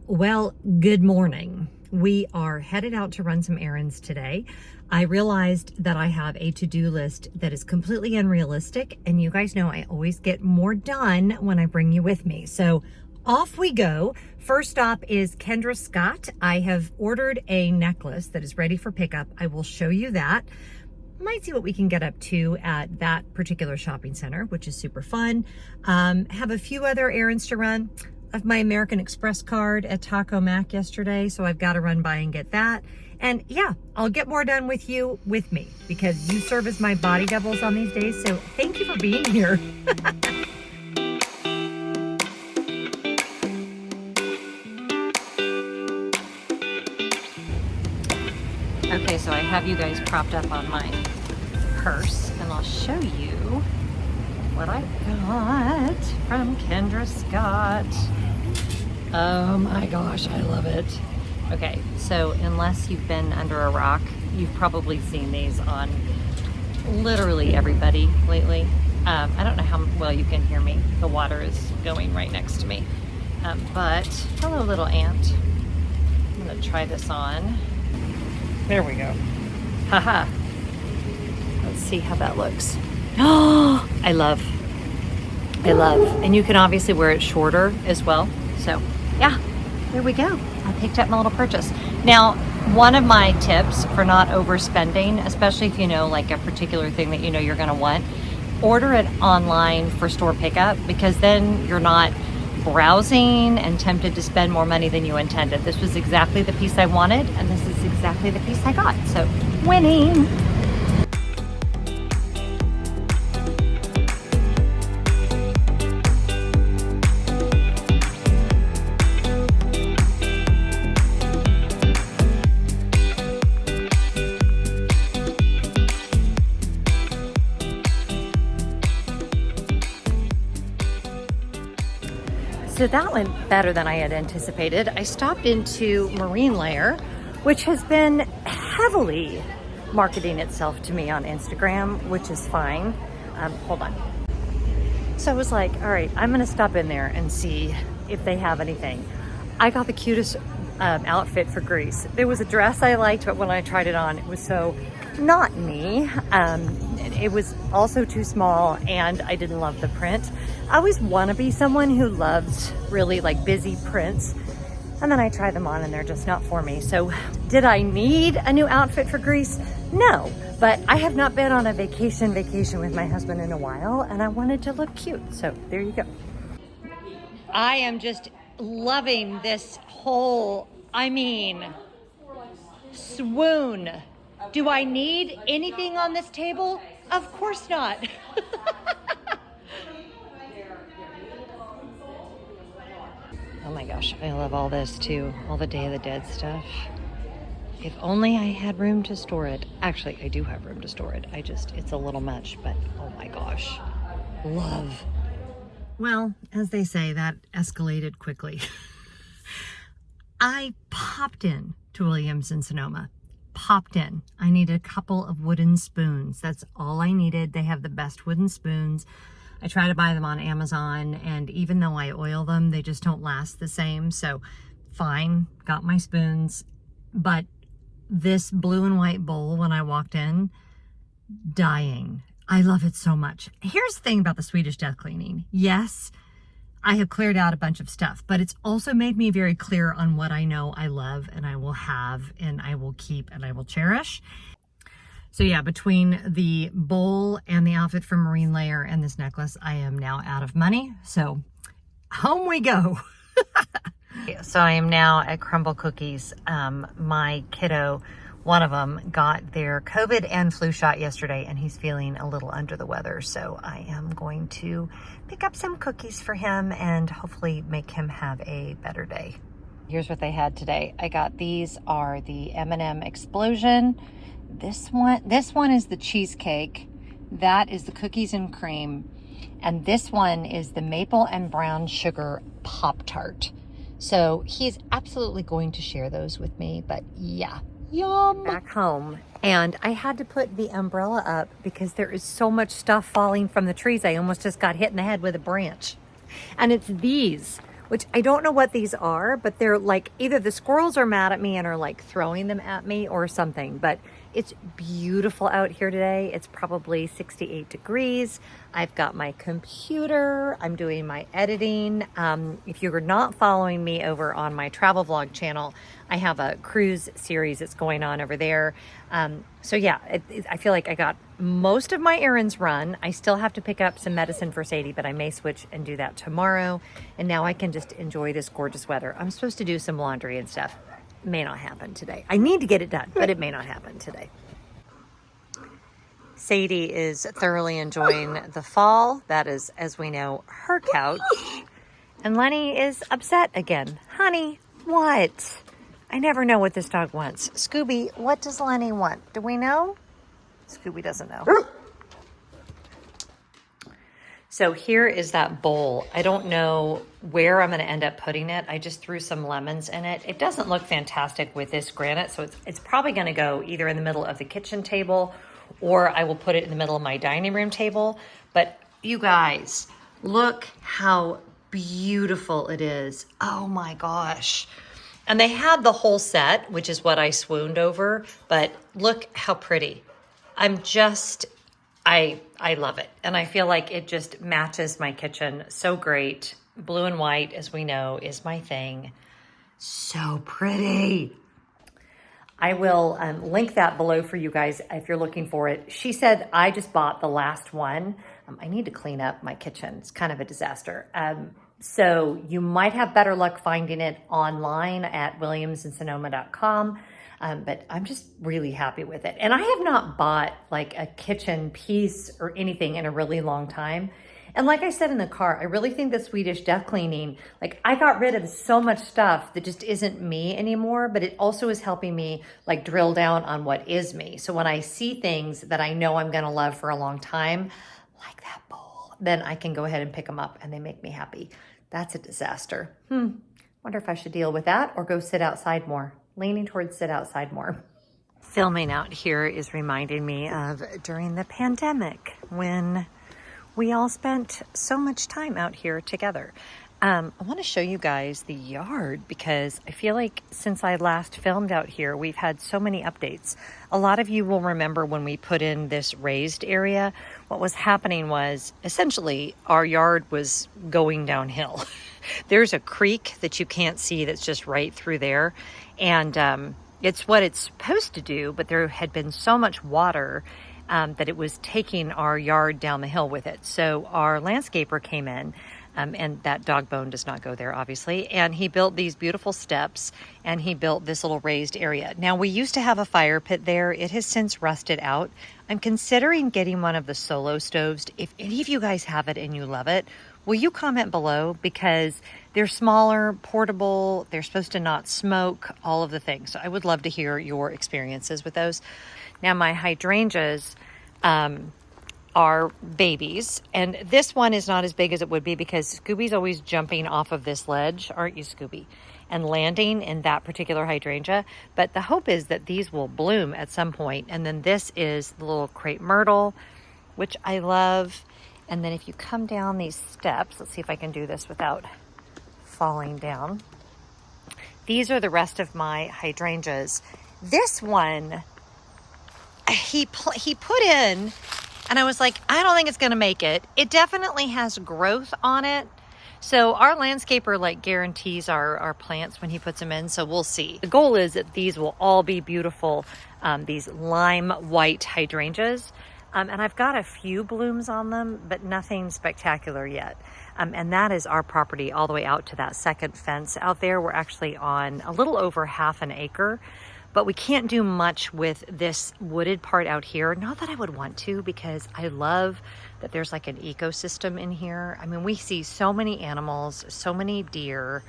Well, good morning. We are headed out to run some errands today. I realized that I have a to-do list that is completely unrealistic, and you guys know I always get more done when I bring you with me. So off we go. First stop is Kendra Scott. I have ordered a necklace that is ready for pickup. I will show you that. Might see what we can get up to at that particular shopping center, which is super fun. Have a few other errands to run. Left my American Express card at Taco Mac yesterday, so I've got to run by and get that. And yeah, I'll get more done with you with me because you serve as my body doubles on these days. So thank you for being here. Okay, so I have you guys propped up on my purse, and I'll show you what I got from Kendra Scott. Oh my gosh, I love it. Okay, so unless you've been under a rock, you've probably seen these on literally everybody lately. I don't know how well you can hear me. The water is going right next to me. But hello, little ant. I'm gonna try this on. There we go. Haha. Let's see how that looks. Oh, I love. And you can obviously wear it shorter as well. So yeah, there we go. I picked up my little purchase. Now, one of my tips for not overspending, especially if you know like a particular thing that you know you're gonna want, order it online for store pickup, because then you're not browsing and tempted to spend more money than you intended. This was exactly the piece I wanted, and this is exactly the piece I got. So winning. So that went better than I had anticipated. I stopped into Marine Layer, which has been heavily marketing itself to me on Instagram, which is fine. Hold on. So I was like, all right, I'm gonna stop in there and see if they have anything. I got the cutest outfit for Greece. There was a dress I liked, but when I tried it on, it was so not me. It was also too small, and I didn't love the print. I always want to be someone who loves really like busy prints, and then I try them on and they're just not for me. So did I need a new outfit for Greece? No, but I have not been on a vacation with my husband in a while, and I wanted to look cute. So there you go. I am just loving this whole, swoon. Do I need anything on this table? Of course not. Oh my gosh, I love all this too. All the Day of the Dead stuff. If only I had room to store it. Actually, I do have room to store it. It's a little much, but oh my gosh. Love. Well, as they say, that escalated quickly. I popped in to Williams in Sonoma. Popped in. I needed a couple of wooden spoons. That's all I needed. They have the best wooden spoons. I try to buy them on Amazon, and even though I oil them, they just don't last the same. So fine, got my spoons. But this blue and white bowl, when I walked in, dying. I love it so much. Here's the thing about the Swedish death cleaning. Yes, I have cleared out a bunch of stuff, but it's also made me very clear on what I know I love and I will have and I will keep and I will cherish. So yeah, between the bowl and the outfit from Marine Layer and this necklace, I am now out of money. So home we go. So I am now at Crumble Cookies. My kiddo, one of them, got their COVID and flu shot yesterday, and he's feeling a little under the weather. So I am going to pick up some cookies for him and hopefully make him have a better day. Here's what they had today. I got these are the M&M Explosion. This one is the cheesecake. That is the cookies and cream. And this one is the maple and brown sugar Pop-Tart. So he's absolutely going to share those with me, but yeah, yum. Back home, and I had to put the umbrella up because there is so much stuff falling from the trees. I almost just got hit in the head with a branch. And it's these which I don't know what these are, but they're like either the squirrels are mad at me and are like throwing them at me or something. But it's beautiful out here today. It's probably 68 degrees. I've got my computer. I'm doing my editing. If you're not following me over on my travel vlog channel, I have a cruise series that's going on over there. So yeah, I feel like I got most of my errands run. I still have to pick up some medicine for Sadie, but I may switch and do that tomorrow. And now I can just enjoy this gorgeous weather. I'm supposed to do some laundry and stuff. May not happen today. I need to get it done, but it may not happen today. Sadie is thoroughly enjoying the fall. That is, as we know, her couch. And Lenny is upset again. Honey, what? I never know what this dog wants. Scooby, what does Lenny want? Do we know? Scooby doesn't know. So here is that bowl. I don't know where I'm gonna end up putting it. I just threw some lemons in it. It doesn't look fantastic with this granite, so it's probably gonna go either in the middle of the kitchen table or I will put it in the middle of my dining room table. But you guys, look how beautiful it is. Oh my gosh. And they had the whole set, which is what I swooned over, but look how pretty. I love it. And I feel like it just matches my kitchen so great. Blue and white, as we know, is my thing. So pretty. I will link that below for you guys if you're looking for it. She said, I just bought the last one. I need to clean up my kitchen. It's kind of a disaster. So you might have better luck finding it online at williamsandsonoma.com. But I'm just really happy with it. And I have not bought like a kitchen piece or anything in a really long time. And like I said in the car, I really think the Swedish death cleaning, like I got rid of so much stuff that just isn't me anymore, but it also is helping me like drill down on what is me. So when I see things that I know I'm gonna love for a long time, like that bowl, then I can go ahead and pick them up and they make me happy. That's a disaster. Wonder if I should deal with that or go sit outside more. Leaning towards sit outside more. Filming out here is reminding me of during the pandemic when we all spent so much time out here together. I want to show you guys the yard because I feel like since I last filmed out here, we've had so many updates. A lot of you will remember when we put in this raised area, what was happening was essentially our yard was going downhill. There's a creek that you can't see that's just right through there. And it's what it's supposed to do, but there had been so much water that it was taking our yard down the hill with it. So our landscaper came in, and that dog bone does not go there, obviously. And he built these beautiful steps, and he built this little raised area. Now, we used to have a fire pit there. It has since rusted out. I'm considering getting one of the solo stoves. If any of you guys have it and you love it, will you comment below? Because they're smaller, portable, they're supposed to not smoke, all of the things. So I would love to hear your experiences with those. Now my hydrangeas are babies, and this one is not as big as it would be because Scooby's always jumping off of this ledge, aren't you, Scooby? And landing in that particular hydrangea. But the hope is that these will bloom at some point. And then this is the little crepe myrtle, which I love. And then if you come down these steps, let's see if I can do this without falling down. These are the rest of my hydrangeas. This one, he put in, and I was like, I don't think it's gonna make it. It definitely has growth on it. So our landscaper like guarantees our plants when he puts them in, so we'll see. The goal is that these will all be beautiful, these lime white hydrangeas. And I've got a few blooms on them, but nothing spectacular yet. And that is our property all the way out to that second fence out there. We're actually on a little over half an acre, but we can't do much with this wooded part out here. Not that I would want to, because I love that there's like an ecosystem in here. I mean, we see so many animals, so many deer,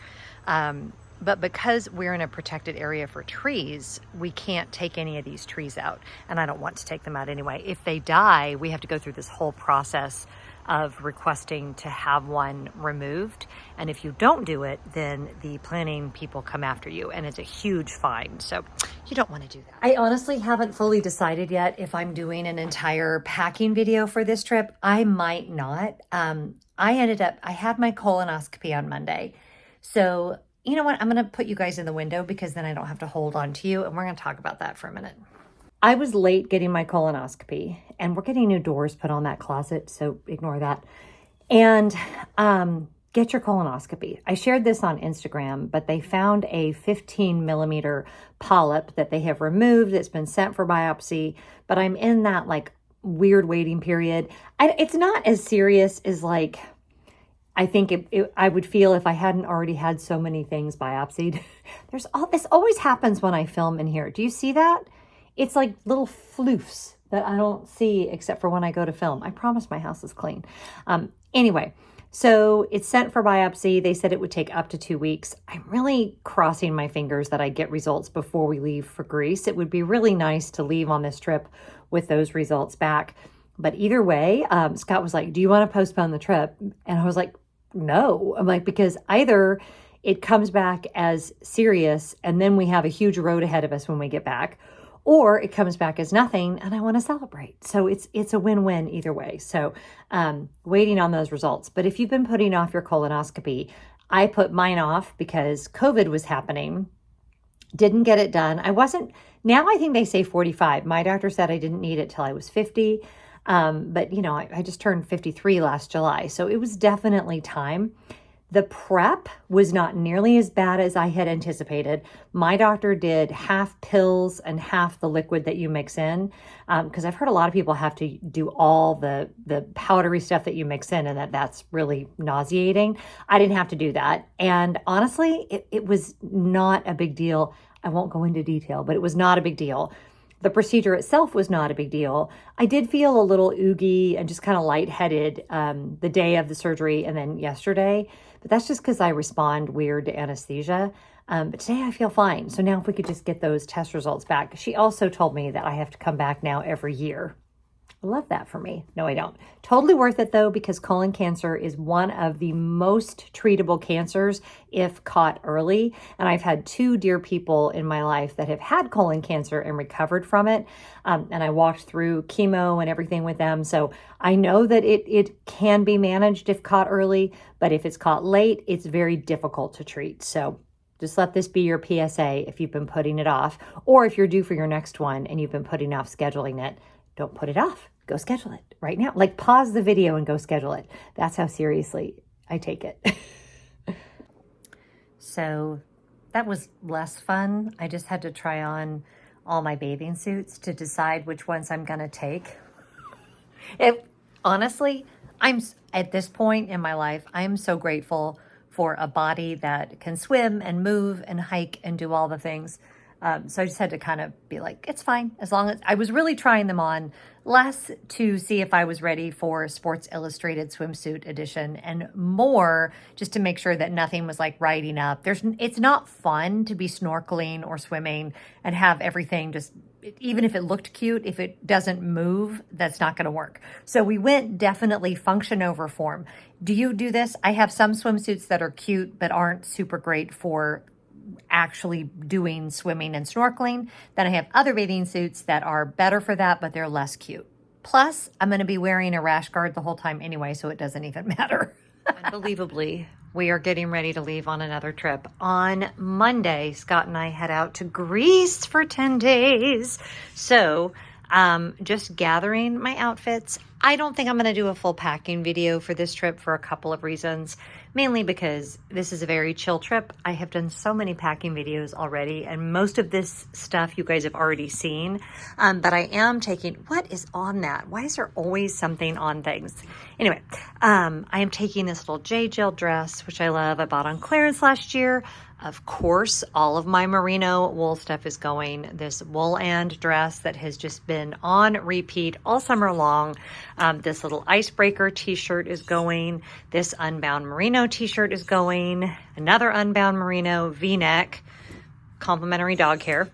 but because we're in a protected area for trees, we can't take any of these trees out. And I don't want to take them out anyway. If they die, we have to go through this whole process of requesting to have one removed. And if you don't do it, then the planning people come after you, and it's a huge fine. So you don't want to do that. I honestly haven't fully decided yet if I'm doing an entire packing video for this trip. I might not. I had my colonoscopy on Monday. So, you know what? I'm going to put you guys in the window because then I don't have to hold on to you. And we're going to talk about that for a minute. I was late getting my colonoscopy, and we're getting new doors put on that closet, so ignore that. And get your colonoscopy. I shared this on Instagram, but they found a 15 millimeter polyp that they have removed. It's been sent for biopsy, but I'm in that like weird waiting period. It's not as serious as like, I think I would feel if I hadn't already had so many things biopsied. This always happens when I film in here. Do you see that? It's like little floofs that I don't see except for when I go to film. I promise my house is clean. Anyway, so it's sent for biopsy. They said it would take up to 2 weeks. I'm really crossing my fingers that I get results before we leave for Greece. It would be really nice to leave on this trip with those results back. But either way, Scott was like, do you want to postpone the trip? And I was like, no. I'm like, because either it comes back as serious and then we have a huge road ahead of us when we get back, or it comes back as nothing and I want to celebrate. So it's a win-win either way. So waiting on those results. But if you've been putting off your colonoscopy, I put mine off because COVID was happening. Didn't get it done. Now I think they say 45. My doctor said I didn't need it till I was 50. But you know, I just turned 53 last July. So it was definitely time. The prep was not nearly as bad as I had anticipated. My doctor did half pills and half the liquid that you mix in. Because I've heard a lot of people have to do all the powdery stuff that you mix in and that's really nauseating. I didn't have to do that. And honestly, it was not a big deal. I won't go into detail, but it was not a big deal. The procedure itself was not a big deal. I did feel a little oogie and just kind of lightheaded the day of the surgery and then yesterday, but that's just because I respond weird to anesthesia. But today I feel fine. So now if we could just get those test results back. She also told me that I have to come back now every year. I love that for me. No, I don't. Totally worth it though, because colon cancer is one of the most treatable cancers if caught early. And I've had 2 dear people in my life that have had colon cancer and recovered from it. And I walked through chemo and everything with them. So I know that it can be managed if caught early, but if it's caught late, it's very difficult to treat. So just let this be your PSA if you've been putting it off, or if you're due for your next one and you've been putting off scheduling it, don't put it off. Go schedule it right now. Like pause the video and go schedule it. That's how seriously I take it. So that was less fun. I just had to try on all my bathing suits to decide which ones I'm going to take. Honestly, I'm at this point in my life, I'm so grateful for a body that can swim and move and hike and do all the things. So I just had to kind of be like, it's fine. As long as I was really trying them on, less to see if I was ready for Sports Illustrated swimsuit edition, and more just to make sure that nothing was like riding up. It's not fun to be snorkeling or swimming and have everything just, even if it looked cute, if it doesn't move, that's not going to work. So we went definitely function over form. Do you do this? I have some swimsuits that are cute, but aren't super great for actually doing swimming and snorkeling. Then I have other bathing suits that are better for that, but they're less cute. Plus, I'm going to be wearing a rash guard the whole time anyway, so it doesn't even matter. Unbelievably, we are getting ready to leave on another trip. On Monday, Scott and I head out to Greece for 10 days. So just gathering my outfits. I don't think I'm going to do a full packing video for this trip for a couple of reasons. Mainly because this is a very chill trip. I have done so many packing videos already, and most of this stuff you guys have already seen. But I am taking, what is on that? Why is there always something on things? Anyway, I am taking this little J Jill dress, which I love. I bought on clearance last year. Of course, all of my merino wool stuff is going. This wool and dress that has just been on repeat all summer long. This little icebreaker t-shirt is going. This Unbound merino t-shirt is going. Another Unbound merino v-neck, complimentary dog hair.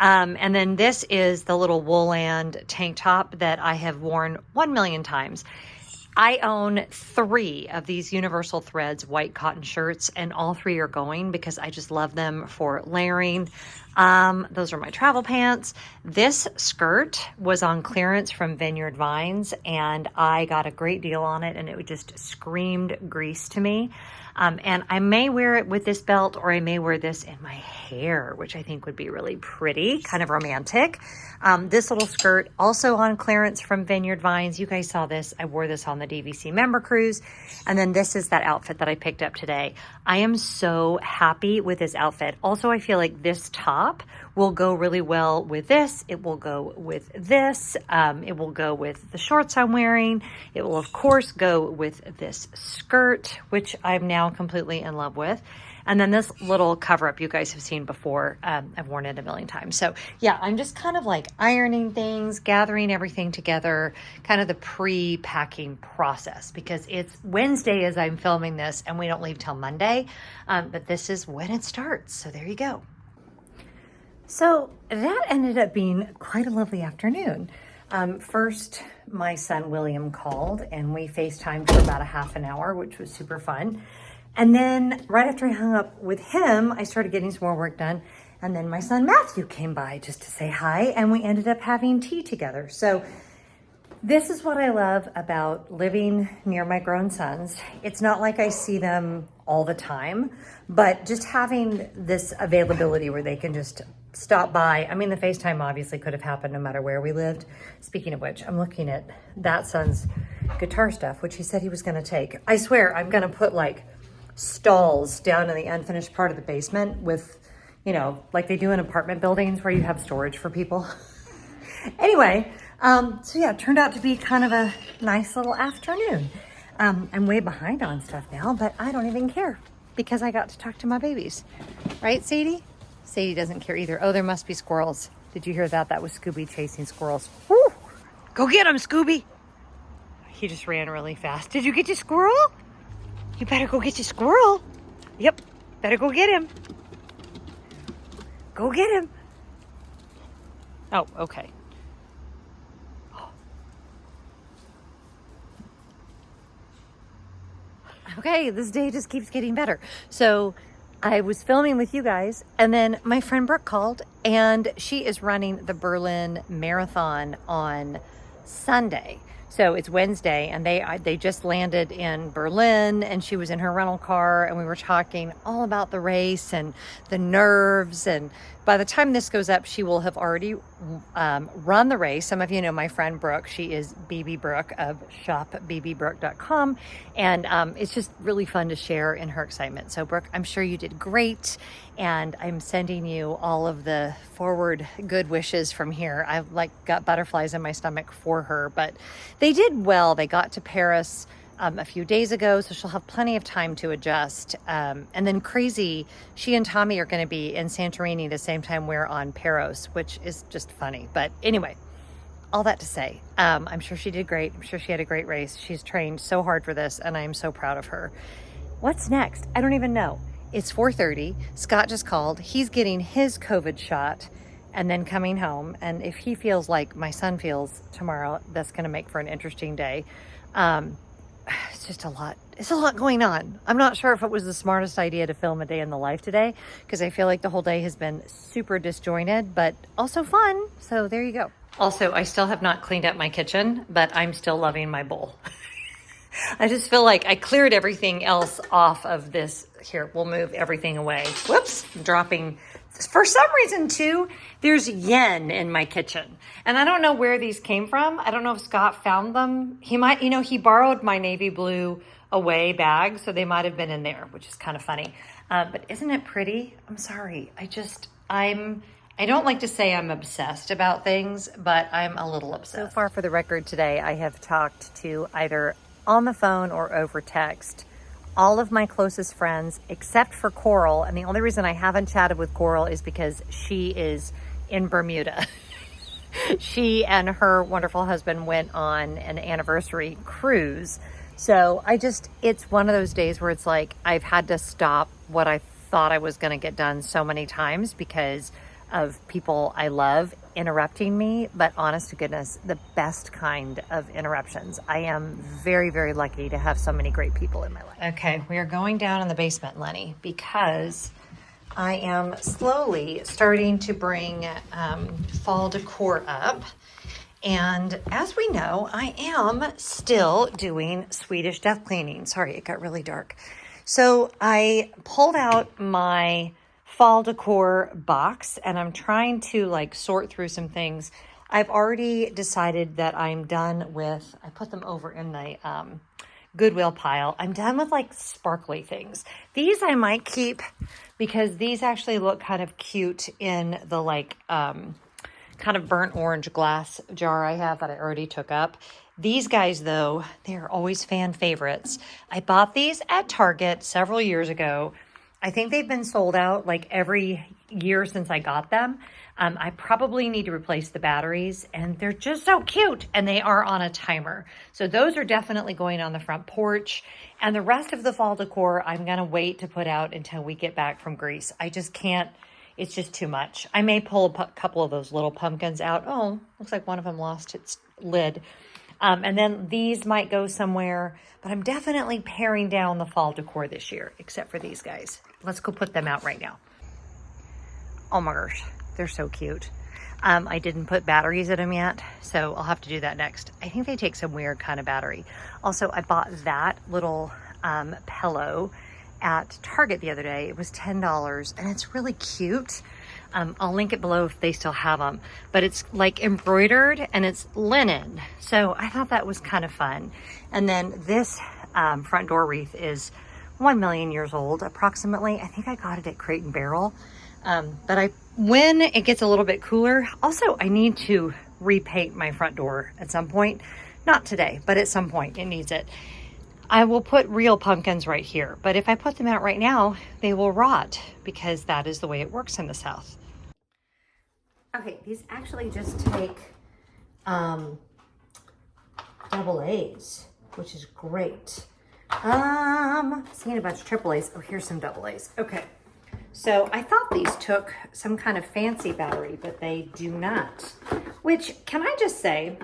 And then this is the little wool and tank top that I have worn 1 million times. I own 3 of these Universal Threads white cotton shirts, and all 3 are going because I just love them for layering. Those are my travel pants. This skirt was on clearance from Vineyard Vines, and I got a great deal on it, and it just screamed Greece to me. And I may wear it with this belt, or I may wear this in my hair, which I think would be really pretty, kind of romantic. This little skirt also on clearance from Vineyard Vines. You guys saw this. I wore this on the DVC member cruise. And then this is that outfit that I picked up today. I am so happy with this outfit. Also, I feel like this top will go really well with this. It will go with this. It will go with the shorts I'm wearing. It will, of course, go with this skirt, which I'm now completely in love with. And then this little cover up you guys have seen before. I've worn it a million times. So yeah, I'm just kind of like ironing things, gathering everything together, kind of the pre-packing process, because it's Wednesday as I'm filming this and we don't leave till Monday. But this is when it starts. So there you go. So that ended up being quite a lovely afternoon. First, my son William called and we FaceTimed for about a half an hour, which was super fun. And then right after I hung up with him, I started getting some more work done. And then my son Matthew came by just to say hi, and we ended up having tea together. So this is what I love about living near my grown sons. It's not like I see them all the time, but just having this availability where they can just stop by. I mean, the FaceTime obviously could have happened no matter where we lived. Speaking of which, I'm looking at that son's guitar stuff, which he said he was going to take. I swear I'm going to put like stalls down in the unfinished part of the basement with, you know, like they do in apartment buildings where you have storage for people. Anyway, so yeah, it turned out to be kind of a nice little afternoon. I'm way behind on stuff now, but I don't even care because I got to talk to my babies. Right, Sadie? Sadie doesn't care either. Oh, there must be squirrels. Did you hear that? That was Scooby chasing squirrels. Woo! Go get him, Scooby. He just ran really fast. Did you get your squirrel? You better go get your squirrel. Yep, better go get him. Go get him. Oh, okay. Okay, this day just keeps getting better. So I was filming with you guys, and then my friend Brooke called, and she is running the Berlin Marathon on Sunday. So it's Wednesday, and they just landed in Berlin, and she was in her rental car, and we were talking all about the race and the nerves. And by the time this goes up, she will have already run the race. Some of you know my friend Brooke. She is BB Brooke of shopbbbrooke.com, and it's just really fun to share in her excitement. So Brooke, I'm sure you did great, and I'm sending you all of the forward good wishes from here. I've like got butterflies in my stomach for her, but they did well. They got to Paris a few days ago, so she'll have plenty of time to adjust. And then crazy, she and Tommy are going to be in Santorini the same time we're on Paros, which is just funny. But anyway, all that to say, I'm sure she did great. I'm sure she had a great race. She's trained so hard for this, and I'm so proud of her. What's next? I don't even know. It's 4:30. Scott just called. He's getting his COVID shot and then coming home. And if he feels like my son feels tomorrow, that's going to make for an interesting day. It's just a lot. It's a lot going on. I'm not sure if it was the smartest idea to film a day in the life today, because I feel like the whole day has been super disjointed, but also fun. So there you go. Also, I still have not cleaned up my kitchen, but I'm still loving my bowl. I just feel like I cleared everything else off of this. Here, we'll move everything away. Whoops, I'm dropping. For some reason, too, there's yen in my kitchen. And I don't know where these came from. I don't know if Scott found them. He might, you know, he borrowed my navy blue away bag, so they might have been in there, which is kind of funny. But isn't it pretty? I'm sorry. I don't like to say I'm obsessed about things, but I'm a little obsessed. So far for the record today, I have talked to either on the phone or over text all of my closest friends except for Coral. And the only reason I haven't chatted with Coral is because she is in Bermuda. She and her wonderful husband went on an anniversary cruise. So it's one of those days where it's like I've had to stop what I thought I was going to get done so many times because of people I love interrupting me, but honest to goodness, the best kind of interruptions. I am very, very lucky to have so many great people in my life. Okay, we are going down in the basement, Lenny, because I am slowly starting to bring fall decor up. And as we know, I am still doing Swedish death cleaning. Sorry, it got really dark. So I pulled out my fall decor box and I'm trying to like sort through some things. I've already decided that I'm done with, I put them over in the Goodwill pile. I'm done with like sparkly things. These I might keep because these actually look kind of cute in the like kind of burnt orange glass jar I have that I already took up. These guys though, they're always fan favorites. I bought these at Target several years ago. I think they've been sold out like every year since I got them. I probably need to replace the batteries and they're just so cute and they are on a timer. So those are definitely going on the front porch, and the rest of the fall decor I'm gonna wait to put out until we get back from Greece. I just can't, it's just too much. I may pull a couple of those little pumpkins out. Oh, looks like one of them lost its lid. And then these might go somewhere, but I'm definitely paring down the fall decor this year, except for these guys. Let's go put them out right now. Oh my gosh, they're so cute. I didn't put batteries in them yet, so I'll have to do that next. I think they take some weird kind of battery. Also, I bought that little pillow at Target the other day. It was $10 and it's really cute. I'll link it below if they still have them, but it's like embroidered and it's linen. So I thought that was kind of fun. And then this front door wreath is 1 million years old, approximately. I think I got it at Crate and Barrel. But when it gets a little bit cooler, also I need to repaint my front door at some point. Not today, but at some point it needs it. I will put real pumpkins right here, but if I put them out right now, they will rot because that is the way it works in the South. Okay, these actually just take double A's, which is great. Seeing a bunch of triple A's. Oh, here's some double A's. Okay, so I thought these took some kind of fancy battery, but they do not. Which, can I just say,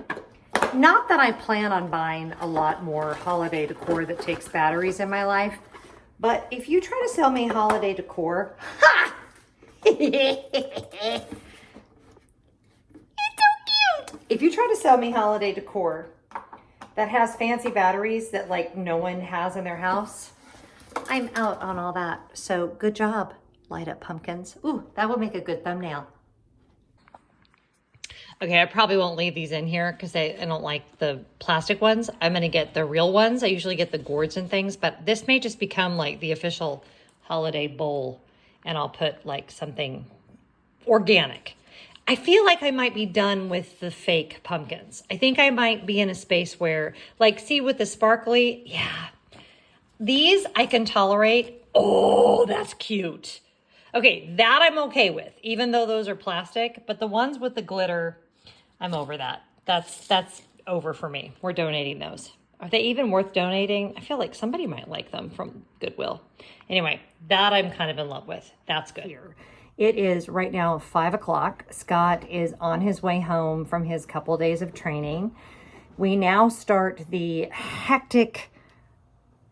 not that I plan on buying a lot more holiday decor that takes batteries in my life, but if you try to sell me holiday decor, ha! It's so cute. If you try to sell me holiday decor that has fancy batteries that like no one has in their house, I'm out on all that. So good job, light up pumpkins. Ooh, that would make a good thumbnail. Okay, I probably won't leave these in here because I don't like the plastic ones. I'm gonna get the real ones. I usually get the gourds and things, but this may just become like the official holiday bowl, and I'll put like something organic. I feel like I might be done with the fake pumpkins. I think I might be in a space where, like, see with the sparkly, yeah. These I can tolerate. Oh, that's cute. Okay, that I'm okay with, even though those are plastic, but the ones with the glitter, I'm over that. That's over for me. We're donating those. Are they even worth donating? I feel like somebody might like them from Goodwill. Anyway, that I'm kind of in love with. That's good. Here. It is right now 5 o'clock. Scott is on his way home from his couple days of training. We now start the hectic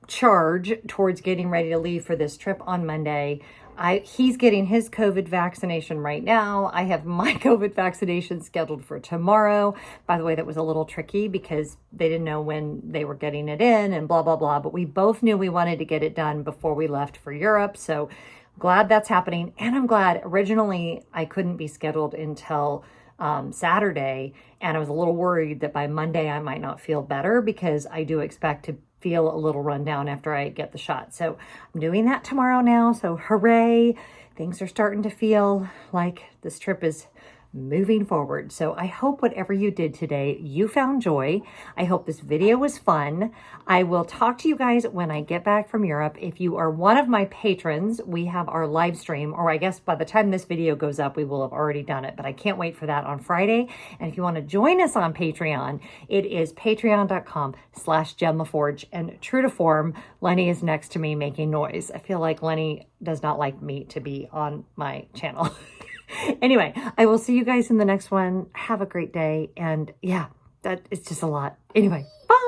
charge towards getting ready to leave for this trip on Monday. He's getting his COVID vaccination right now. I have my COVID vaccination scheduled for tomorrow. By the way, that was a little tricky because they didn't know when they were getting it in and blah, blah, blah. But we both knew we wanted to get it done before we left for Europe. So glad that's happening. And I'm glad originally I couldn't be scheduled until Saturday. And I was a little worried that by Monday I might not feel better because I do expect to feel a little run down after I get the shot. So I'm doing that tomorrow now. So hooray, things are starting to feel like this trip is moving forward. So I hope whatever you did today, you found joy. I hope this video was fun. I will talk to you guys when I get back from Europe. If you are one of my patrons, we have our live stream, or I guess by the time this video goes up, we will have already done it, but I can't wait for that on Friday. And if you want to join us on Patreon, it is patreon.com/GemLaForge. And true to form, Lenny is next to me making noise. I feel like Lenny does not like me to be on my channel. Anyway, I will see you guys in the next one. Have a great day. And yeah, that it's just a lot. Anyway, bye.